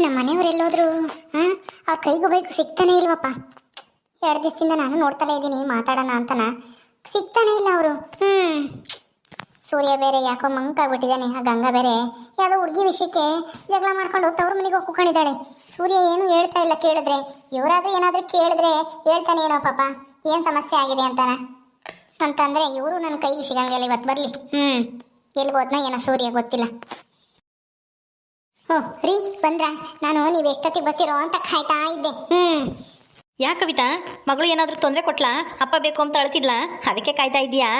ನಮ್ಮ ಮನೆಯವ್ರು ಎಲ್ಲೋದ್ರು? ಅವ್ರ ಕೈಗೂ ಬೈಕು ಸಿಗ್ತಾನೆ ಇಲ್ವಪ್ಪ. 2 ದಿವಸದಿಂದ ನಾನು ನೋಡ್ತಾನೆ ಇದ್ದೀನಿ ಮಾತಾಡೋಣ ಅಂತನ, ಸಿಗ್ತಾನೆ ಇಲ್ಲ ಅವರು. ಸೂರ್ಯ ಬೇರೆ ಯಾಕೋ ಮಂಕಾಗ್ಬಿಟ್ಟಿದ್ದಾನೆ. ಆ ಗಂಗಾ ಬೇರೆ ಯಾವುದೋ ಹುಡುಗಿ ವಿಷಯಕ್ಕೆ ಜಗಳ ಮಾಡ್ಕೊಂಡು ತವ್ರ ಮನೆಗೆ ಹೋಗಿ ಕುತ್ಕೊಂಡಿದ್ದಾಳೆ. ಸೂರ್ಯ ಏನು ಹೇಳ್ತಾ ಇಲ್ಲ. ಕೇಳಿದ್ರೆ ಇವರಾದ್ರೂ ಏನಾದ್ರೂ ಕೇಳಿದ್ರೆ ಹೇಳ್ತಾನೆ ಏನೋ ಪಾಪ ಏನು ಸಮಸ್ಯೆ ಆಗಿದೆ ಅಂತಂದ್ರೆ ಇವರು ನನ್ನ ಕೈಗೆ ಸಿಗಂಗಿಲ್ಲ. ಇವತ್ತು ಬರಲಿ. ಎಲ್ಲಿ ಹೋದ್ನ ಏನೋ ಸೂರ್ಯ ಗೊತ್ತಿಲ್ಲ. ಓ ರೀ ಬಂದ್ರ? ನಾನು ನೀವು ಎಷ್ಟೊತ್ತಿಗೆ ಬರ್ತಿರೋ ಅಂತ ಕಾಯ್ತಾ ಇದ್ದೆ. ಯಾಕೆ ಕವಿತಾ, ಮಗಳು ಏನಾದರೂ ತೊಂದರೆ ಕೊಟ್ಲಾ? ಅಪ್ಪ ಬೇಕು ಅಂತ ಅಳ್ತಿದ್ಲಾ? ಅದಕ್ಕೆ ಕಾಯ್ತಾ ಇದೀಯಾ?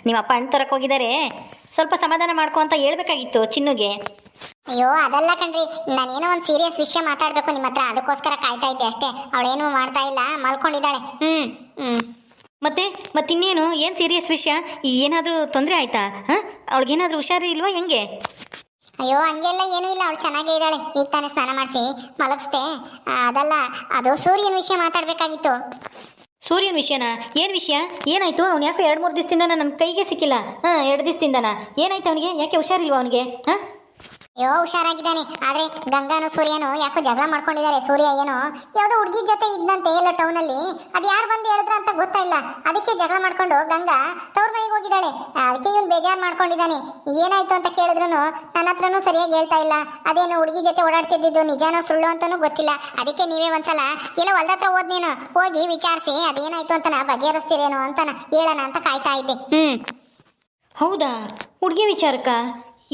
ನಿಮ್ಮ ಅಪ್ಪ ಹಣ್ಣು ತರಕ್ಕೆ ಹೋಗಿದ್ದಾರೆ, ಸ್ವಲ್ಪ ಸಮಾಧಾನ ಮಾಡ್ಕೊ ಅಂತ ಹೇಳ್ಬೇಕಾಗಿತ್ತು ಚಿನ್ನುಗೆ. ಅಯ್ಯೋ ಅದಲ್ಲ ಕಣ್ರಿ, ನಾನೇನೋ ಒಂದು ಸೀರಿಯಸ್ ವಿಷಯ ಮಾತಾಡಬೇಕು ನಿಮ್ಮ ಹತ್ರ, ಅದಕ್ಕೋಸ್ಕರ ಕಾಯ್ತಾ ಇದ್ದೆ ಅಷ್ಟೇ. ಅವಳೇನು ಮಾಡ್ತಾ ಇಲ್ಲ, ಮಲ್ಕೊಂಡಿದ್ದಾಳೆ. ಮತ್ತಿನ್ನೇನು? ಏನು ಸೀರಿಯಸ್ ವಿಷಯ? ಏನಾದರೂ ತೊಂದರೆ ಆಯ್ತಾ? ಅವಳಿಗೇನಾದರೂ ಹುಷಾರು ಇಲ್ವಾ ಹೆಂಗೆ? ಅಯ್ಯೋ ಹಂಗೆಲ್ಲ ಏನೂ ಇಲ್ಲ, ಅವಳು ಚೆನ್ನಾಗೇ ಇದ್ದಾಳೆ. ಈಗ ತಾನೇ ಸ್ನಾನ ಮಾಡಿಸಿ ಮಲಗಿಸ್ದೆ. ಅದಲ್ಲ, ಅದು ಸೂರ್ಯನ ವಿಷಯ ಮಾತಾಡಬೇಕಾಗಿತ್ತು. ಸೂರ್ಯನ ವಿಷಯನಾ? ಏನು ವಿಷಯ? ಏನಾಯ್ತು? ಅವ್ನು ಯಾಕೆ 2-3 ದಿವಸದಿಂದ ನನ್ನ ಕೈಗೆ ಸಿಕ್ಕಿಲ್ಲ. 2 ದಿವಸದಿಂದನಾ? ಏನಾಯ್ತು ಅವನಿಗೆ? ಯಾಕೆ ಹುಷಾರಿಲ್ವಾ ಅವನಿಗೆ? ಅಯ್ಯೋ ಹುಷಾರಾಗಿದ್ದಾನೆ, ಆದ್ರೆ ಗಂಗಾನು ಸೂರ್ಯನು ಯಾಕೋ ಜಗಳ ಮಾಡ್ಕೊಂಡಿದ್ದಾರೆ. ಸೂರ್ಯ ಏನೋ ಯಾವುದೋ ಹುಡುಗಿ ಜೊತೆ ಇದ್ದಂತೆ ಎಲ್ಲೋ ಟೌನಲ್ಲಿ, ಅದು ಯಾರು ಬಂದು ಹೇಳಿದ್ರ ಅಂತ ಗೊತ್ತಾಯಿಲ್ಲ. ಅದಕ್ಕೆ ಜಗಳ ಮಾಡ್ಕೊಂಡು ಗಂಗಾ ತವ್ರ ಮನೆಗೆ ಹೋಗಿದ್ದಾಳೆ. ಅದಕ್ಕೆ ಇವನು ಬೇಜಾರು ಮಾಡ್ಕೊಂಡಿದ್ದಾನೆ. ಏನಾಯ್ತು ಅಂತ ಕೇಳಿದ್ರು ನನ್ನ ಹತ್ರನೂ ಸರಿಯಾಗಿ ಹೇಳ್ತಾ ಇಲ್ಲ. ಅದೇನು ಹುಡುಗಿ ಜೊತೆ ಓಡಾಡ್ತಿದ್ದು ನಿಜಾನೋ ಸುಳ್ಳು ಅಂತಾನೂ ಗೊತ್ತಿಲ್ಲ. ಅದಕ್ಕೆ ನೀವೇ ಒಂದ್ಸಲ ಎಲ್ಲ ಹೊಲ್ದ ಹತ್ರ ಹೋದ್ನೇನು, ಹೋಗಿ ವಿಚಾರಿಸಿ ಅದೇನಾಯ್ತು ಅಂತ ಬಗೆಹರಿಸ್ತೀರೇನೋ ಅಂತ ಹೇಳೋಣ ಅಂತ ಕಾಯ್ತಾ ಇದ್ದೆ. ಹೌದಾ? ಹುಡುಗಿ ವಿಚಾರಕ್ಕ?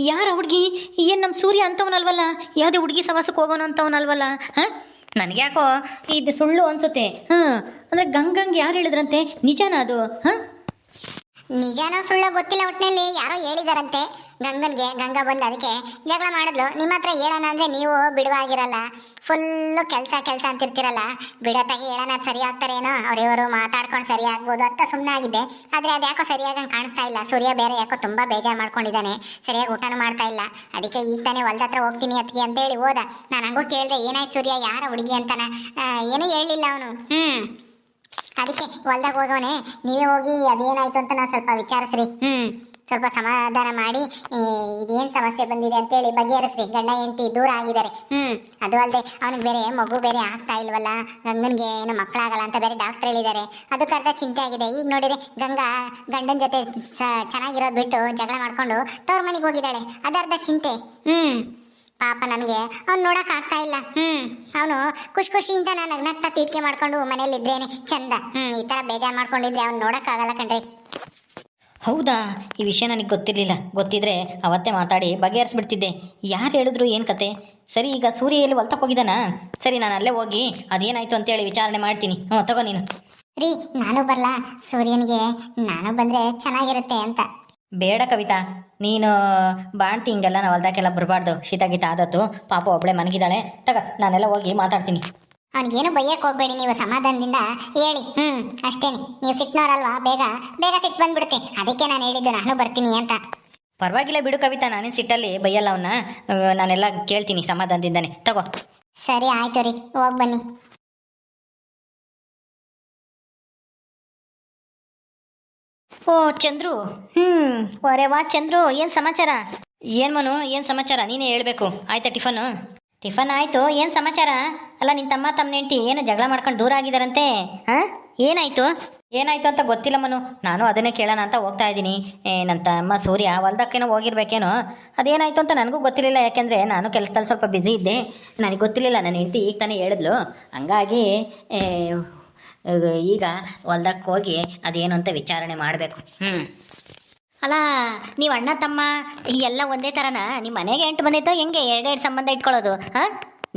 ಯಾರ ಹುಡುಗಿ? ಏನು ನಮ್ಮ ಸೂರ್ಯ ಅಂತವನಲ್ವಲ್ಲ? ಯಾವುದೇ ಹುಡುಗಿ ಸವಾಸಕ್ಕೆ ಹೋಗೋಣ ಅಂತವನಲ್ವಲ್ಲ? ನನಗೆ ಯಾಕೋ ಇದು ಸುಳ್ಳು ಅನ್ಸುತ್ತೆ. ಅಂದರೆ ಗಂಗಂಗೆ ಯಾರು ಹೇಳಿದ್ರಂತೆ? ನಿಜಾನ ಅದು? ನಿಜಾನೋ ಸುಳ್ಳು ಗೊತ್ತಿಲ್ಲ, ಒಟ್ಟಿನಲ್ಲಿ ಯಾರೋ ಹೇಳಿದಾರಂತೆ ಗಂಗಾ ಬಂದು ಅದಕ್ಕೆ ಜಗಳ ಮಾಡಿದ್ಲು. ನಿಮ್ಮ ಹತ್ರ ಹೇಳೋಣ ಅಂದರೆ ನೀವು ಬಿಡುವಾಗಿರಲ್ಲ, ಫುಲ್ಲು ಕೆಲಸ ಅಂತಿರ್ತಿರಲ್ಲ. ಬಿಡತ್ತಾಗಿ ಹೇಳೋಣ ಸರಿ ಆಗ್ತಾರೇನೋ, ಅವರಿವರು ಮಾತಾಡ್ಕೊಂಡು ಸರಿ ಆಗ್ಬೋದು ಅಂತ ಸುಮ್ಮನೆ ಆಗಿದ್ದೆ. ಆದರೆ ಅದು ಯಾಕೋ ಸರಿಯಾಗಿ ಕಾಣಿಸ್ತಾ ಇಲ್ಲ. ಸೂರ್ಯ ಬೇರೆ ಯಾಕೋ ತುಂಬ ಬೇಜಾರು ಮಾಡ್ಕೊಂಡಿದ್ದಾನೆ, ಸರಿಯಾಗಿ ಊಟನೂ ಮಾಡ್ತಾ ಇಲ್ಲ. ಅದಕ್ಕೆ ಈಗ ತಾನೇ ಹೊಲ್ದ ಹತ್ರ ಹೋಗ್ತೀನಿ ಅದಕ್ಕೆ ಅಂತೇಳಿ ಹೋದ. ನಾನು ಹಂಗೂ ಕೇಳಿದೆ ಏನಾಯ್ತು ಸೂರ್ಯ, ಯಾರ ಹುಡುಗಿ ಅಂತಾನ? ಏನೂ ಹೇಳಲಿಲ್ಲ ಅವನು. ಅದಕ್ಕೆ ಹೊಲ್ದಾಗ ಹೋಗೋನೆ, ನೀವೇ ಹೋಗಿ ಅದೇನಾಯ್ತು ಅಂತ ನಾವು ಸ್ವಲ್ಪ ವಿಚಾರಿಸ್ರಿ. ಸ್ವಲ್ಪ ಸಮಾಧಾನ ಮಾಡಿ ಇದೇನು ಸಮಸ್ಯೆ ಬಂದಿದೆ ಅಂತೇಳಿ ಬಗೆಹರಿಸ್ರಿ. ಗಂಡ ಹೆಂಡತಿ ದೂರ ಆಗಿದ್ದಾರೆ. ಅದು ಅಲ್ಲದೆ ಅವನಿಗೆ ಬೇರೆ ಮಗು ಬೇರೆ ಆಗ್ತಾ ಇಲ್ವಲ್ಲ, ಗಂಗನಿಗೆ ಏನು ಮಕ್ಕಳಾಗಲ್ಲ ಅಂತ ಬೇರೆ ಡಾಕ್ಟರ್ ಹೇಳಿದ್ದಾರೆ. ಅದಕ್ಕೆ ಅರ್ಧ ಚಿಂತೆ ಆಗಿದೆ. ಈಗ ನೋಡಿದ್ರೆ ಗಂಗಾ ಗಂಡನ ಜೊತೆ ಚೆನ್ನಾಗಿರೋದು ಬಿಟ್ಟು ಜಗಳ ಮಾಡ್ಕೊಂಡು ತವ್ರ ಮನೆಗೆ ಹೋಗಿದ್ದಾಳೆ. ಅದರ್ಧ ಚಿಂತೆ. ಪಾಪ ನನಗೆ ಅವ್ನು ನೋಡಕ್ ಆಗ್ತಾ ಇಲ್ಲ. ಅವನು ಖುಷಿಯಿಂದ ನಾನು ನಗ್ನಗ್ತಾ ತೀಟಿಕೆ ಮಾಡ್ಕೊಂಡು ಮನೇಲಿ ಇದ್ರೇನೆ ಚಂದ. ಈ ತರ ಬೇಜಾರು ಮಾಡ್ಕೊಂಡಿದ್ರೆ ಅವ್ನು ನೋಡಕ್ ಆಗಲ್ಲ ಕಣ್ರಿ. ಹೌದಾ? ಈ ವಿಷಯ ನನಗೆ ಗೊತ್ತಿರಲಿಲ್ಲ. ಗೊತ್ತಿದ್ರೆ ಅವತ್ತೇ ಮಾತಾಡಿ ಬಗೆಹರಿಸ್ಬಿಡ್ತಿದ್ದೆ. ಯಾರು ಹೇಳಿದ್ರು ಏನು ಕತೆ? ಸರಿ, ಈಗ ಸೂರ್ಯ ಎಲ್ಲಿ ಹೊಲ್ತಕ್ಕೆ ಹೋಗಿದ್ದಾನಾ? ಸರಿ, ನಾನು ಅಲ್ಲೇ ಹೋಗಿ ಅದೇನಾಯ್ತು ಅಂತೇಳಿ ವಿಚಾರಣೆ ಮಾಡ್ತೀನಿ. ತಗೋ ನೀನು. ರೀ ನಾನು ಬರ್ಲಾ? ಸೂರ್ಯನಿಗೆ ನಾನು ಬಂದ್ರೆ ಚೆನ್ನಾಗಿರುತ್ತೆ ಅಂತ. ಬೇಡ ಕವಿತಾ, ನೀನು ಬಾಣ್ತಿ ಹಿಂಗೆಲ್ಲ ನಾವು ಹೊಲ್ದಾಕೆಲ್ಲ ಬರಬಾರ್ದು. ಶೀತ ಗೀತ ಆದತ್ತು, ಪಾಪ ಒಬ್ಬಳೆ ಮನಗಿದ್ದಾಳೆ. ನಾನೆಲ್ಲ ಹೋಗಿ ಮಾತಾಡ್ತೀನಿ. ಅವ್ನಿಗೇನು ಬೈಯಕ್ಕೆ ಹೋಗ್ಬೇಡಿ, ನೀವು ಸಮಾಧಾನದಿಂದ ಹೇಳಿ. ಅಷ್ಟೇನೆ. ನೀವು ಸಿಟ್ನವರಲ್ವಾ, ಬೇಗ ಸಿಟ್ಟು ಬಂದ್ಬಿಡುತ್ತೆ. ಅದಕ್ಕೆ ನಾನು ಹೇಳಿದ್ದು ನಾನು ಬರ್ತೀನಿ ಅಂತ. ಪರವಾಗಿಲ್ಲ ಬಿಡು ಕವಿತಾ, ನಾನೇನು ಸಿಟ್ಟಲ್ಲಿ ಬೈಯಲ್ಲ ಅವನ್ನ. ನಾನೆಲ್ಲ ಕೇಳ್ತೀನಿ ಸಮಾಧಾನದಿಂದಾನೆ. ತಗೋ. ಸರಿ ಆಯ್ತು ರೀ, ಹೋಗಿ ಬನ್ನಿ. ಓ ಚಂದ್ರು, ಒರೆ ವಾ ಚಂದ್ರು, ಏನು ಸಮಾಚಾರ? ಏನು ಮನು, ಏನು ಸಮಾಚಾರ? ನೀನೇ ಹೇಳ್ಬೇಕು. ಆಯ್ತಾ ಟಿಫನ್ ಆಯಿತು. ಏನು ಸಮಾಚಾರ? ಅಲ್ಲ, ನಿನ್ನ ತಮ್ಮ ಹೆಂಡತಿ ಏನು ಜಗಳ ಮಾಡ್ಕೊಂಡು ದೂರ ಆಗಿದ್ದಾರಂತೆ? ಏನಾಯಿತು ಅಂತ ಗೊತ್ತಿಲ್ಲ ಮನು. ನಾನು ಅದನ್ನೇ ಕೇಳೋಣ ಅಂತ ಹೋಗ್ತಾ ಇದ್ದೀನಿ. ನನ್ನ ತಮ್ಮ ಸೂರ್ಯ ಹೊಲ್ದಕ್ಕೇನೋ ಹೋಗಿರ್ಬೇಕೇನೋ. ಅದೇನಾಯಿತು ಅಂತ ನನಗೂ ಗೊತ್ತಿರಲಿಲ್ಲ, ಯಾಕೆಂದರೆ ನಾನು ಕೆಲಸದಲ್ಲಿ ಸ್ವಲ್ಪ ಬ್ಯುಸಿ ಇದ್ದೆ. ನನಗೆ ಗೊತ್ತಿರಲಿಲ್ಲ. ನನ್ನ ಹೆಂಡತಿ ಈಗ ತಾನೇ ಹೇಳಿದ್ಲು. ಹಂಗಾಗಿ ಈಗ ಹೊಲ್ದಕ್ಕೆ ಹೋಗಿ ಅದೇನು ಅಂತ ವಿಚಾರಣೆ ಮಾಡಬೇಕು. ಅಲ್ಲ, ನೀವು ಅಣ್ಣ ತಮ್ಮ ಎಲ್ಲ ಒಂದೇ ಥರನಾ? ನಿಮ್ಮ ಮನೆಗೆ ಎಂಟು ಬಂದೈತೋ ಹೆಂಗೆ 2 ಸಂಬಂಧ ಇಟ್ಕೊಳ್ಳೋದು?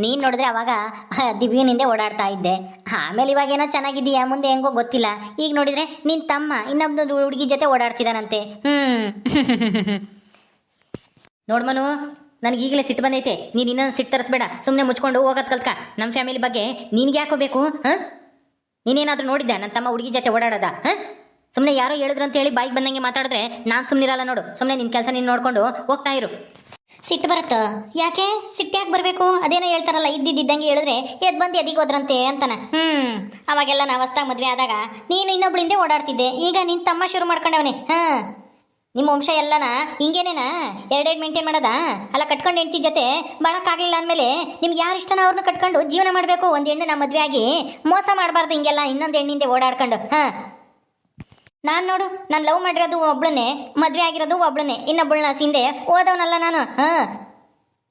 ನೀನು ನೋಡಿದ್ರೆ ಅವಾಗ ದಿವ್ಯನಿಂದೆ ಓಡಾಡ್ತಾ ಇದ್ದೆ. ಆಮೇಲೆ ಇವಾಗೇನೋ ಚೆನ್ನಾಗಿದ್ದೀಯಾ, ಮುಂದೆ ಹೆಂಗೋ ಗೊತ್ತಿಲ್ಲ. ಈಗ ನೋಡಿದರೆ ನಿನ್ನ ತಮ್ಮ ಇನ್ನೊಂದು ಹುಡುಗಿ ಜೊತೆ ಓಡಾಡ್ತಿದ್ದಾನಂತೆ. ನೋಡ್ಮನು, ನನಗೆ ಈಗಲೇ ಸಿಟ್ಟು ಬಂದೈತೆ. ನೀನು ಇನ್ನೊಂದು ಸಿಟ್ಟು ತರಿಸ್ಬೇಡ. ಸುಮ್ಮನೆ ಮುಚ್ಕೊಂಡು ಹೋಗೋದು ಕಲ್ತ್ಕ. ನಮ್ಮ ಫ್ಯಾಮಿಲಿ ಬಗ್ಗೆ ನಿನಗೆ ಯಾಕೋಬೇಕು? ನೀನೇನಾದರೂ ನೋಡಿದ್ದೆ ನನ್ನ ತಮ್ಮ ಹುಡುಗಿ ಜೊತೆ ಓಡಾಡೋದ? ಸುಮ್ಮನೆ ಯಾರೋ ಹೇಳಿದ್ರು ಅಂತ ಹೇಳಿ ಬಾಯಿಗೆ ಬಂದಂಗೆ ಮಾತಾಡಿದ್ರೆ ನಾನು ಸುಮ್ಮನಿರಲ್ಲ ನೋಡು. ಸುಮ್ಮನೆ ನಿನ್ನ ಕೆಲಸ ನೀನು ನೋಡಿಕೊಂಡು ಹೋಗ್ತಾ ಇರು. ಸಿಟ್ಟು ಬರುತ್ತೋ? ಯಾಕೆ ಸಿಟ್ಟು ಯಾಕೆ ಬರಬೇಕು? ಅದೇನೋ ಹೇಳ್ತಾರಲ್ಲ, ಇದ್ದಿದ್ದಂಗೆ ಹೇಳಿದ್ರೆ ಎದ್ದು ಬಂದು ಎದಿಗೆ ಹೋದ್ರಂತೆ ಅಂತಾನೆ. ಅವಾಗೆಲ್ಲ ನಾವು ಹೊಸ್ದಾಗಿ ಮದುವೆ ಆದಾಗ ನೀನು ಇನ್ನೊಬ್ಳಿಂದೆ ಓಡಾಡ್ತಿದ್ದೆ. ಈಗ ನಿನ್ನ ತಮ್ಮ ಶುರು ಮಾಡ್ಕೊಂಡವನೇ. ನಿಮ್ಮ ವಂಶ ಎಲ್ಲನ ಹಿಂಗೇನೇನಾ ಎರಡೆರಡು ಮೇಂಟೈನ್ ಮಾಡೋದಾ? ಅಲ್ಲ ಕಟ್ಕೊಂಡು ಹೆಂಡತಿ ಜೊತೆ ಬಾಳಕ್ಕಾಗಲಿಲ್ಲ ಅಂದಮೇಲೆ ನಿಮ್ಗೆ ಯಾರು ಇಷ್ಟನ ಅವ್ರನ್ನ ಕಟ್ಕೊಂಡು ಜೀವನ ಮಾಡಬೇಕು. ಒಂದು ಹೆಣ್ಣು ಮದುವೆ ಆಗಿ ಮೋಸ ಮಾಡಬಾರ್ದು ಹಿಂಗೆಲ್ಲ ಇನ್ನೊಂದು ಹೆಣ್ಣಿಂದೆ ಓಡಾಡ್ಕೊಂಡು. ಹಾಂ, ನಾನು ನೋಡು, ನಾನು ಲವ್ ಮಾಡಿರೋದು ಒಬ್ಳನ್ನೇ, ಮದುವೆ ಆಗಿರೋದು ಒಬ್ಳನ್ನೇ, ಇನ್ನೊಬ್ಬಳನ್ನ ಸಿಂದೆ ಓದವನಲ್ಲ ನಾನು. ಹಾಂ,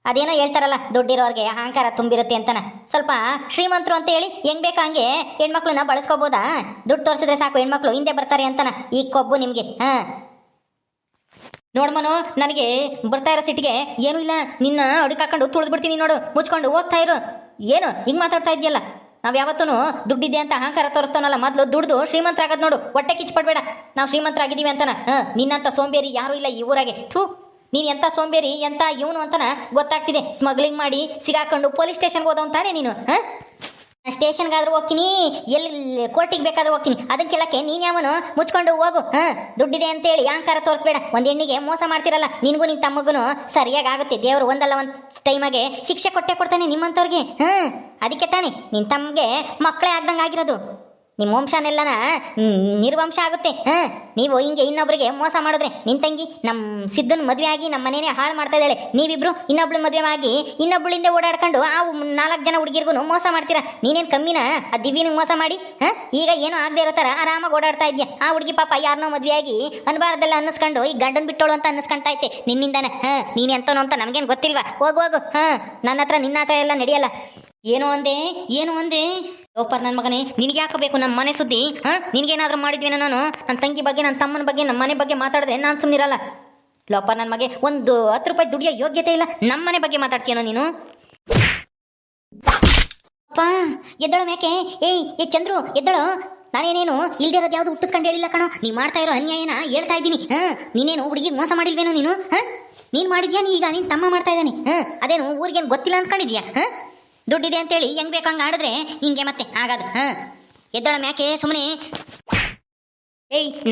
ಅದೇನೋ ಹೇಳ್ತಾರಲ್ಲ, ದುಡ್ಡಿರೋರ್ಗೆ ಅಹಂಕಾರ ತುಂಬಿರುತ್ತೆ ಅಂತನ. ಸ್ವಲ್ಪ ಶ್ರೀಮಂತರು ಅಂತ ಹೇಳಿ ಹೆಂಗ್ ಬೇಕಾ ಹಂಗೆ ಹೆಣ್ಮಕ್ಳನ್ನ ಬಳಸ್ಕೋಬೋದಾ? ದುಡ್ಡು ತೋರಿಸಿದ್ರೆ ಸಾಕು ಹೆಣ್ಮಕ್ಳು ಹಿಂದೆ ಬರ್ತಾರೆ ಅಂತನ ಈ ಕೊಬ್ಬು ನಿಮಗೆ. ಹಾಂ, ನೋಡ್ಮನು, ನನಗೆ ಬರ್ತಾ ಇರೋ ಸಿಟಿಗೆ ಏನೂ ಇಲ್ಲ, ನಿನ್ನ ಅಡುಕಾಕೊಂಡು ತುಳಿದ್ಬಿಡ್ತೀನಿ ನೋಡು. ಮುಚ್ಕೊಂಡು ಹೋಗ್ತಾ ಇರು. ಏನು ಹಿಂಗೆ ಮಾತಾಡ್ತಾ ಇದೆಯಲ್ಲ? ನಾವು ಯಾವತ್ತೂ ದುಡ್ಡಿದೆ ಅಂತ ಅಹಂಕಾರ ತೋರಿಸ್ತಾನಲ್ಲ, ಮೊದಲು ದುಡ್ದು ಶ್ರೀಮಂತರಾಗದು ನೋಡು. ಹೊಟ್ಟೆ ಕಿಚ್ಪಡ್ಬೇಡ ನಾವು ಶ್ರೀಮಂತರಾಗಿದ್ದೀವಿ ಅಂತನ. ನಿನ್ನಂಥ ಸೋಂಬೇರಿ ಯಾರೂ ಇಲ್ಲ ಈ ಊರಾಗೆ. ಥೂ, ನೀನು ಎಂಥ ಸೋಂಬೇರಿ, ಎಂಥ ಇವನು ಅಂತನ ಗೊತ್ತಾಗ್ತಿದೆ. ಸ್ಮಗ್ಲಿಂಗ್ ಮಾಡಿ ಸಿಗಾಕೊಂಡು ಪೊಲೀಸ್ ಸ್ಟೇಷನ್ಗೆ ಹೋದವನು ತಾನೇ ನೀನು? ಹಾಂ, ಸ್ಟೇಷನ್ಗಾದ್ರೂ ಹೋಗ್ತೀನಿ, ಎಲ್ಲಿ ಕೋರ್ಟಿಗೆ ಬೇಕಾದ್ರೂ ಹೋಗ್ತೀನಿ. ಅದಕ್ಕೆ ಕೇಳಕ್ಕೆ ನೀನು ಯಾವನು? ಮುಚ್ಕೊಂಡು ಹೋಗು. ಹಾಂ, ದುಡ್ಡಿದೆ ಅಂತೇಳಿ ಅಹಂಕಾರ ತೋರಿಸ್ಬೇಡ. ಒಂದು ಹೆಣ್ಣಿಗೆ ಮೋಸ ಮಾಡ್ತಿರಲ್ಲ, ನಿನಗೂ ನಿನ್ನ ತಮ್ಮಗೂ ಸರಿಯಾಗಿ ಆಗುತ್ತೆ. ದೇವರು ಒಂದಲ್ಲ ಒಂದು ಟೈಮಾಗೆ ಶಿಕ್ಷೆ ಕೊಟ್ಟೆ ಕೊಡ್ತಾನೆ ನಿಮ್ಮಂಥವ್ರಿಗೆ. ಹಾಂ, ಅದಕ್ಕೆ ತಾನೆ ನಿನ್ನ ತಮ್ಮಗೆ ಮಕ್ಕಳೇ ಆಗ್ದಂಗೆ ಆಗಿರೋದು. ನಿಮ್ಮ ವಂಶನೆಲ್ಲನ ನಿರ್ವಂಶ ಆಗುತ್ತೆ. ಹಾಂ, ನೀವು ಹಿಂಗೆ ಇನ್ನೊಬ್ರಿಗೆ ಮೋಸ ಮಾಡಿದ್ರೆ, ನಿನ್ನ ತಂಗಿ ನಮ್ಮ ಸಿದ್ದನ ಮದುವೆ ಆಗಿ ನಮ್ಮ ಮನೇನೆ ಹಾಳು ಮಾಡ್ತಾ ಇದ್ದಾಳೆ. ನೀವಿಬ್ರು ಇನ್ನೊಬ್ಳು ಮದುವೆ ಆಗಿ ಇನ್ನೊಬ್ಳಿಂದ ಓಡಾಡ್ಕೊಂಡು ಆ 4 ಜನ ಹುಡುಗಿರ್ಗೂ ಮೋಸ ಮಾಡ್ತೀರಾ. ನೀನೇನು ಕಮ್ಮಿನ ಆ ದಿವ್ಯನಿಗೆ ಮೋಸ ಮಾಡಿ? ಹಾಂ, ಈಗ ಏನೋ ಆಗದೆ ಇರೋ ಥರ ಆರಾಮಾಗಿ ಓಡಾಡ್ತಾ ಇದೆಯಾ. ಆ ಹುಡುಗಿ ಪಾಪ ಯಾರನ್ನೋ ಮದುವೆ ಆಗಿ ಅನ್ಬಾರ್ದೆಲ್ಲ ಅನ್ನಿಸ್ಕೊಂಡು ಈ ಗಂಡನ ಬಿಟ್ಟೋಳು ಅಂತ ಅನ್ನಿಸ್ಕೊಂತಾ ಐತೆ ನಿನ್ನಿಂದಾನೆ. ಹಾಂ, ನೀನು ಎಂತನೋ ಅಂತ ನಮಗೇನು ಗೊತ್ತಿಲ್ವಾ? ಹೋಗು. ಹಾಂ, ನನ್ನ ಹತ್ರ ನಿನ್ನ ಹತ್ರ ಎಲ್ಲ ನಡೆಯಲ್ಲ. ಏನು ಅಂದೆ ಲೋಪರ್ ನನ್ನ ಮಗನೇ, ನಿನಗೆ ಯಾಕೆ ಬೇಕು ನಮ್ಮ ಮನೆ ಸುದ್ದಿ? ಹಾಂ, ನಿನಗೇನಾದ್ರೂ ಮಾಡಿದ್ವೇನೋ ನಾನು? ನನ್ನ ತಂಗಿ ಬಗ್ಗೆ, ನನ್ನ ತಮ್ಮನ ಬಗ್ಗೆ, ನಮ್ಮ ಮನೆ ಬಗ್ಗೆ ಮಾತಾಡಿದ್ರೆ ನಾನು ಸುಮ್ಮನಿರಲ್ಲ. ಲೋಪರ್ ನನ್ನ ಮಗೆ, ಒಂದು 10 ರೂಪಾಯಿ ದುಡಿಯೋ ಯೋಗ್ಯತೆ ಇಲ್ಲ, ನಮ್ಮ ಮನೆ ಬಗ್ಗೆ ಮಾತಾಡ್ತೀಯನೋ ನೀನು? ಅಪ್ಪ ಎದ್ದಳು ಮೇಕೆ. ಏ ಚಂದ್ರು ಎದ್ದಳು. ನಾನೇನೇನು ಇಲ್ದಿರೋದು ಯಾವುದು ಹುಟ್ಟಿಸ್ಕೊಂಡು ಹೇಳಿಲ್ಲ ಕಣೋ. ನೀನು ಮಾಡ್ತಾ ಇರೋ ಅನ್ಯಾಯನ ಹೇಳ್ತಾ ಇದ್ದೀನಿ. ಹಾಂ, ನೀನೇನು ಹುಡುಗಿಗೆ ಮೋಸ ಮಾಡಿಲ್ವೇನೋ ನೀನು? ಹಾಂ, ನೀನು ಮಾಡಿದ್ಯಾ? ಈಗ ನೀನು ತಮ್ಮ ಮಾಡ್ತಾ ಇದ್ದಾನೆ. ಹಾಂ, ಅದೇನು ಊರಿಗೇನು ಗೊತ್ತಿಲ್ಲ ಅಂದ್ಕೊಂಡಿದ್ಯಾ? ಹಾಂ, ದುಡ್ಡಿದೆ ಅಂತೇಳಿ ಹೆಂಗೆ ಬೇಕು ಹಂಗೆ ಆಡಿದ್ರೆ ಹಿಂಗೆ ಮತ್ತೆ ಆಗೋದು. ಹಾಂ, ಎದ್ದಳ ಮ್ಯಾಕೆ ಸುಮ್ಮನೆ.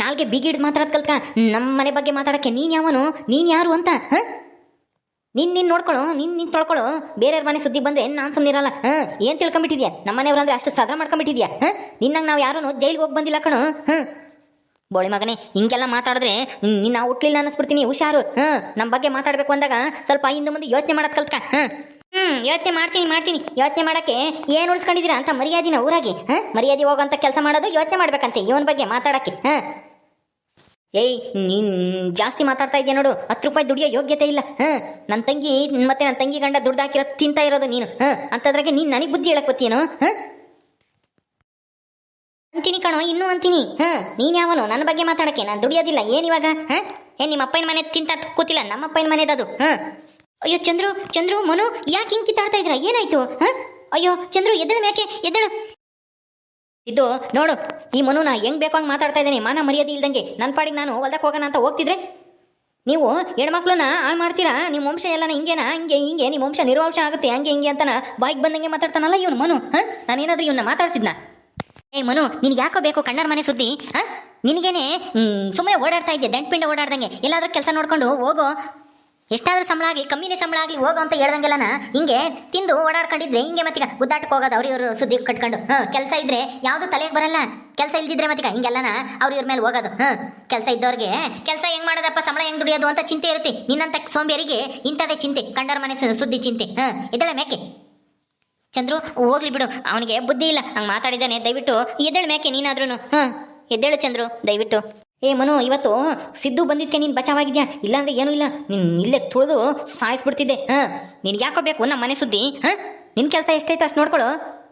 ನಾಲ್ಗೆ ಬಿಗಿಡ್ದು ಮಾತಾಡೋದು ಕಲ್ತ್ಕ. ನಮ್ಮ ಮನೆ ಬಗ್ಗೆ ಮಾತಾಡೋಕ್ಕೆ ನೀನು ಯಾವನು? ನೀನು ಯಾರು ಅಂತ? ಹಾಂ, ನೀನು ನೋಡ್ಕೊಳ್ಳೋ, ನೀನು ತೊಳ್ಕೊಳ್ಳೋ. ಬೇರೆಯವ್ರ ಮನೆ ಸುದ್ದಿ ಬಂದರೆ ನಾನು ಸುಮ್ಮನಿರಲ್ಲ. ಹಾಂ, ಏನು ತಿಳ್ಕೊಂಬಿಟ್ಟಿದ್ಯಾ? ನಮ್ಮ ಮನೆಯವ್ರು ಅಂದರೆ ಅಷ್ಟು ಸದ್ರ ಮಾಡ್ಕೊಂಬಿಟ್ಟಿದ್ಯಾ? ಹಾಂ, ನಿನ್ನಂಗೆ ನಾವು ಯಾರೂ ಜೈಲಿಗೆ ಹೋಗಿ ಬಂದಿಲ್ಲ ಕಣೋ. ಹಾಂ, ಬೋಳಿ ಮಗನೇ, ಹಿಂಗೆಲ್ಲ ಮಾತಾಡಿದ್ರೆ ನಿನ್ನ ಹುಟ್ಲಿಲ್ಲ ಅನ್ನಿಸ್ಬಿಡ್ತೀನಿ. ಹುಷಾರು. ಹಾಂ, ನಮ್ಮ ಬಗ್ಗೆ ಮಾತಾಡಬೇಕು ಅಂದಾಗ ಸ್ವಲ್ಪ ಹಿಂದೆ ಮುಂದೆ ಯೋಚನೆ ಮಾಡೋದು ಕಲ್ತ್ಕ. ಹಾಂ, ಯೋಚನೆ ಮಾಡ್ತೀನಿ. ಯೋಚನೆ ಮಾಡೋಕ್ಕೆ ಏನು ಉಳಿಸ್ಕೊಂಡಿದ್ದೀರಾ ಅಂತ ಮರ್ಯಾದಿನ ಊರಾಗೆ? ಹಾಂ, ಮರ್ಯಾದೆ ಹೋಗೋಂಥ ಕೆಲಸ ಮಾಡೋದು ಯೋಚನೆ ಮಾಡ್ಬೇಕಂತೆ ಇವನ ಬಗ್ಗೆ ಮಾತಾಡೋಕ್ಕೆ. ಹಾಂ, ನೀನು ಜಾಸ್ತಿ ಮಾತಾಡ್ತಾ ಇದೆಯಾ ನೋಡು. 10 ರೂಪಾಯಿ ದುಡಿಯೋ ಯೋಗ್ಯತೆ ಇಲ್ಲ. ಹಾಂ, ನನ್ನ ತಂಗಿ ಮತ್ತೆ ನನ್ನ ತಂಗಿ ಗಂಡ ದುಡ್ಡು ಹಾಕಿರೋ ತಿಂತಾ ಇರೋದು ನೀನು. ಹಾಂ, ಅಂತದ್ರಾಗೆ ನೀನು ನನಗೆ ಬುದ್ಧಿ ಹೇಳಕ್ಕೆ ಬತ್ತೀಯೇನೋ? ಹಾಂ, ಅಂತೀನಿ ಕಣೋ, ಇನ್ನೂ ಅಂತೀನಿ. ಹಾಂ, ನೀನು ಯಾವನು ನನ್ನ ಬಗ್ಗೆ ಮಾತಾಡೋಕ್ಕೆ? ನಾನು ದುಡಿಯೋದಿಲ್ಲ ಏನಿವಾಗ? ಹಾಂ, ನಿಮ್ಮ ಅಪ್ಪನ ಮನೆ ತಿಂತ ಕೂತಿಲ್ಲ, ನಮ್ಮ ಅಪ್ಪನ ಮನೆದದು. ಹಾಂ, ಅಯ್ಯೋ ಚಂದ್ರು ಮನು, ಯಾಕೆ ಹಿಂಗೆ ಕಿತ್ತಾಡ್ತಾ ಇದ್ದೀರಾ? ಏನಾಯ್ತು? ಹಾಂ, ಅಯ್ಯೋ ಚಂದ್ರು ಎದ್ದಳು ಮೇಕೆ, ಎದ್ದಳು. ಇದು ನೋಡು, ಈ ಮನುನ ಹೆಂಗೆ ಬೇಕೋ ಹಂಗೆ ಮಾತಾಡ್ತಾ ಇದ್ದೀನಿ. ಮಾನ ಮರ್ಯಾದೆ ಇಲ್ದಂಗೆ ನನ್ನ ಪಾಡಿಗೆ ನಾನು ಹೊಲ್ದಕ್ಕೆ ಹೋಗೋಣ ಅಂತ ಹೋಗ್ತಿದ್ರೆ ನೀವು ಹೆಣ್ಮಕ್ಳನ್ನ ಹಾಳು ಮಾಡ್ತೀರಾ. ನಿಮ್ಮ ವಂಶ ಎಲ್ಲನ ಹಿಂಗೆ ನಿಮ್ಮ ವಂಶ ನಿರ್ವಂಶ ಆಗುತ್ತೆ ಹಂಗೆ ಹಿಂಗೆ ಅಂತನ ಬಾಯಿಗೆ ಬಂದಂಗೆ ಮಾತಾಡ್ತಾನಲ್ಲ ಇವನು ಮನು. ಹಾಂ, ನಾನೇನಾದ್ರೂ ಇವನ್ನ ಮಾತಾಡ್ಸಿದ್ನ? ಮನು, ನಿನಗೆ ಯಾಕೋ ಬೇಕು ಕಣ್ಣರ ಮನೆ ಸುದ್ದಿ? ಹಾಂ, ನಿನಗೇನೆ ಸುಮ್ಮನೆ ಓಡಾಡ್ತಾ ಇದ್ದೆ ದಂಡ್ಪಿಂಡ ಓಡಾಡ್ದಂಗೆ. ಎಲ್ಲಾದ್ರೂ ಕೆಲಸ ನೋಡ್ಕೊಂಡು ಹೋಗೋ. ಎಷ್ಟಾದ್ರೂ ಸಂಬಳ ಆಗಲಿ, ಕಮ್ಮಿನೇ ಸಂಬಳ ಆಗಲಿ, ಹೋಗೋ ಅಂತ ಹೇಳ್ದಂಗೆಲ್ಲನ ಹಿಂಗೆ ತಿಂದು ಓಡಾಡ್ಕೊಂಡಿದ್ರೆ ಹಿಂಗೆ ಮತ್ತೀಗ ಗುದ್ದಾಟಕ್ಕೆ ಹೋಗೋದು ಅವ್ರಿವ್ರು ಸುದ್ದಿ ಕಟ್ಕೊಂಡು. ಹಾಂ, ಕೆಲಸ ಇದ್ರೆ ಯಾವುದು ತಲೆಗೆ ಬರಲ್ಲ. ಕೆಲಸ ಇಲ್ದಿದ್ರೆ ಮತ್ತೀಗ ಹಿಂಗೆಲ್ಲನ ಇವ್ರ ಮೇಲೆ ಹೋಗೋದು. ಹಾಂ, ಕೆಲಸ ಇದ್ದವ್ರಿಗೆ ಕೆಲಸ ಹೆಂಗೆ ಮಾಡೋದಪ್ಪ, ಸಂಬಳ ಹೆಂಗೆ ದುಡಿಯೋದು ಅಂತ ಚಿಂತೆ ಇರುತ್ತೆ. ನಿನ್ನಂತ ಸೋಂಬೇರಿಗೆ ಇಂಥದೇ ಚಿಂತೆ, ಕಂಡರ ಮನೆ ಸುದ್ದಿ ಚಿಂತೆ. ಹಾಂ, ಎದ್ದಳ ಮೇಕೆ. ಚಂದ್ರು ಹೋಗ್ಲಿ ಬಿಡು, ಅವನಿಗೆ ಬುದ್ಧಿ ಇಲ್ಲ, ಹಂಗೆ ಮಾತಾಡಿದ್ದಾನೆ. ದಯವಿಟ್ಟು ಎದ್ದೇಳು ಮೇಕೆ ನೀನಾದ್ರೂ. ಹಾಂ, ಎದ್ದೇಳು ಚಂದ್ರು ದಯವಿಟ್ಟು. ಮನು, ಇವತ್ತು ಸಿದ್ದು ಬಂದಿದ್ದಕ್ಕೆ ನೀನು ಬಚಾವಾಗಿದ್ಯಾ? ಇಲ್ಲಾಂದ್ರೆ ಏನೂ ಇಲ್ಲ, ನೀನು ಇಲ್ಲೇ ತುಳಿದು ಸಾಯಿಸ್ಬಿಡ್ತಿದ್ದೆ. ಹಾಂ, ನಿನ್ಗೆ ಯಾಕೋ ಬೇಕು ನಮ್ಮ ಮನೆ ಸುದ್ದಿ? ಹಾಂ, ನಿನ್ನ ಕೆಲಸ ಎಷ್ಟೈತೆ ಅಷ್ಟು ನೋಡ್ಕೊಳ್ಳೋ.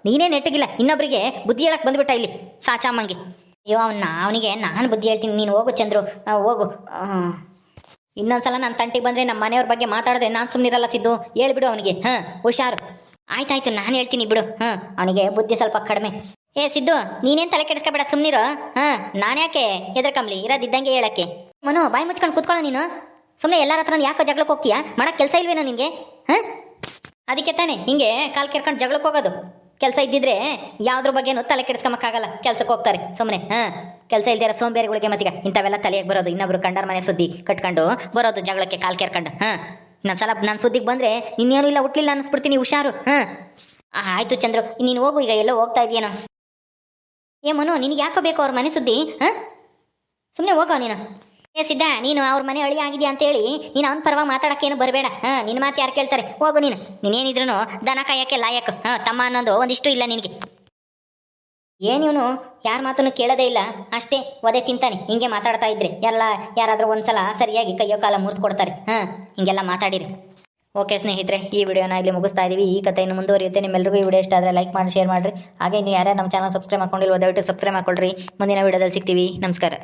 ನೀನೇ ನೆಟ್ಟಗಿಲ್ಲ, ಇನ್ನೊಬ್ಬರಿಗೆ ಬುದ್ಧಿ ಹೇಳಕ್ಕೆ ಬಂದುಬಿಟ್ಟ ಇಲ್ಲಿ ಸಾಚಾಮಂಗೆ. ಅಯ್ಯೋ ಅವನಿಗೆ ನಾನು ಬುದ್ಧಿ ಹೇಳ್ತೀನಿ, ನೀನು ಹೋಗು ಚಂದ್ರು, ಹೋಗು. ಇನ್ನೊಂದ್ಸಲ ನನ್ನ ತಂಟಿಗೆ ಬಂದರೆ ನಮ್ಮ ಮನೆಯವ್ರ ಬಗ್ಗೆ ಮಾತಾಡಿದ್ರೆ ನಾನು ಸುಮ್ಮನಿರಲ್ಲ ಸಿದ್ದು, ಹೇಳ್ಬಿಡು ಅವನಿಗೆ. ಹಾಂ, ಹುಷಾರು. ಆಯ್ತಾಯ್ತು, ನಾನು ಹೇಳ್ತೀನಿ ಬಿಡು. ಹಾಂ, ಅವನಿಗೆ ಬುದ್ಧಿ ಸ್ವಲ್ಪ ಕಡಿಮೆ. ಸಿದ್ದು, ನೀನೇನು ತಲೆ ಕೆಡಿಸ್ಕೊಬೇಡ, ಸುಮ್ಮನಿರೋ. ಹಾಂ, ನಾನು ಯಾಕೆ ಹೆದರ್ಕಂಬ್ಲಿ, ಇರೋದಿದ್ದಂಗೆ ಹೇಳಕ್ಕೆ. ಮನು, ಬಾಯಿ ಮುಚ್ಕೊಂಡು ಕೂತ್ಕೊಳ್ಳೋ ನೀನು. ಸುಮ್ಮನೆ ಎಲ್ಲರ ಹತ್ರ ಯಾಕೋ ಜಗಳಕ್ಕೆ ಹೋಗ್ತೀಯಾ? ಮಾಡೋಕ್ಕೆ ಕೆಲಸ ಇಲ್ವೇನೋ ನಿನಗೆ? ಹಾಂ, ಅದಕ್ಕೆ ತಾನೇ ಹಿಂಗೆ ಕಾಲು ಕೆರ್ಕೊಂಡು ಜಗಳಕ್ಕೆ ಹೋಗೋದು. ಕೆಲಸ ಇದ್ದಿದ್ರೆ ಯಾವುದ್ರ ಬಗ್ಗೆನೂ ತಲೆ ಕೆಡಿಸ್ಕೊಂಬಕ್ಕಾಗಲ್ಲ, ಕೆಲ್ಸಕ್ಕೆ ಹೋಗ್ತಾರೆ ಸುಮ್ಮನೆ. ಹಾಂ, ಕೆಲಸ ಇಲ್ದಿರೋ ಸೋಂಬೇರಿಗಳಿಗೆ ಮತ್ತೀಗ ಇಂಥವೆಲ್ಲ ತಲೆಯಾಗಿ ಬರೋದು. ಇನ್ನೊಬ್ರು ಕಂಡರ ಮನೆ ಸುದ್ದಿ ಕಟ್ಕೊಂಡು ಬರೋದು ಜಗಳಕ್ಕೆ ಕಾಲು ಕೆರ್ಕೊಂಡು. ಹಾಂ, ಇನ್ನೊಂದ್ಸಲ ನನ್ನ ಸುದ್ದಿಗೆ ಬಂದರೆ ಇನ್ನೇನು ಇಲ್ಲ, ಹುಟ್ಲಿಲ್ಲ ಅನ್ನಿಸ್ಬಿಡ್ತೀನಿ, ಹುಷಾರು. ಹಾಂ, ಆಯಿತು ಚಂದ್ರು, ನೀನು ಹೋಗು. ಈಗ ಎಲ್ಲೋ ಹೋಗ್ತಾ ಇದೆಯೇನೋ? ಮನು, ನಿನಗೆ ಯಾಕೋ ಬೇಕು ಅವ್ರ ಮನೆ ಸುದ್ದಿ? ಹಾಂ, ಸುಮ್ಮನೆ ಹೋಗೋ ನೀನು. ಏ ಸಿದ್ಧ, ನೀನು ಅವ್ರ ಮನೆ ಅಳಿ ಆಗಿದ್ಯಾ ಅಂತೇಳಿ ನೀನು ಅವ್ನ ಪರವಾಗಿ ಮಾತಾಡೋಕ್ಕೇನು ಬರಬೇಡ. ನಿನ್ನ ಮಾತು ಯಾರು ಕೇಳ್ತಾರೆ? ಹೋಗು ನೀನು. ನೀನೇನಿದ್ರು ದನ ಕಾಯಕ್ಕೆ ಲಾಯಕ್. ತಮ್ಮ ಅನ್ನೋದು ಒಂದಿಷ್ಟು ಇಲ್ಲ ನಿನಗೆ. ಏನಿವನು ಯಾರ ಮಾತನ್ನು ಕೇಳೋದೇ ಇಲ್ಲ, ಅಷ್ಟೇ ಒದೆ ತಿಂತಾನೆ. ಹಿಂಗೆ ಮಾತಾಡ್ತಾ ಇದ್ರೆ ಯಾರಾದರೂ ಒಂದ್ಸಲ ಸರಿಯಾಗಿ ಕೈಯೋ ಕಾಲ ಮುರಿದು ಕೊಡ್ತಾರೆ. ಹಿಂಗೆಲ್ಲ ಮಾತಾಡಿರಿ. ಓಕೆ ಸ್ನೇಹಿತರೆ, ಈ ವಿಡಿಯೋನ ಇಲ್ಲಿ ಮುಗಿಸ್ತಾ ಇದ್ದೀವಿ. ಈ ಕಥೆಯನ್ನು ಮುಂದುವರಿಯುತ್ತೆ. ನಿಮ್ಮೆಲ್ಲರಿಗೂ ಈ ವಿಡಿಯೋ ಇಷ್ಟ ಆದರೆ ಲೈಕ್ ಮಾಡಿ, ಶೇರ್ ಮಾಡಿರಿ. ಹಾಗೆ ನೀವು ಯಾರ್ಯಾರು ನಮ್ಮ ಚಾನಲ್ ಸಬ್ಸ್ಕ್ರೈಬ್ ಮಾಡ್ಕೊಂಡಿಲ್ವೋ ದಯವಿಟ್ಟು ಸಬ್ಸ್ಕ್ರೈಬ್ ಮಾಡ್ಕೊಳ್ರಿ. ಮುಂದಿನ ವಿಡಿಯೋದಲ್ಲಿ ಸಿಗ್ತೀವಿ. ನಮಸ್ಕಾರ.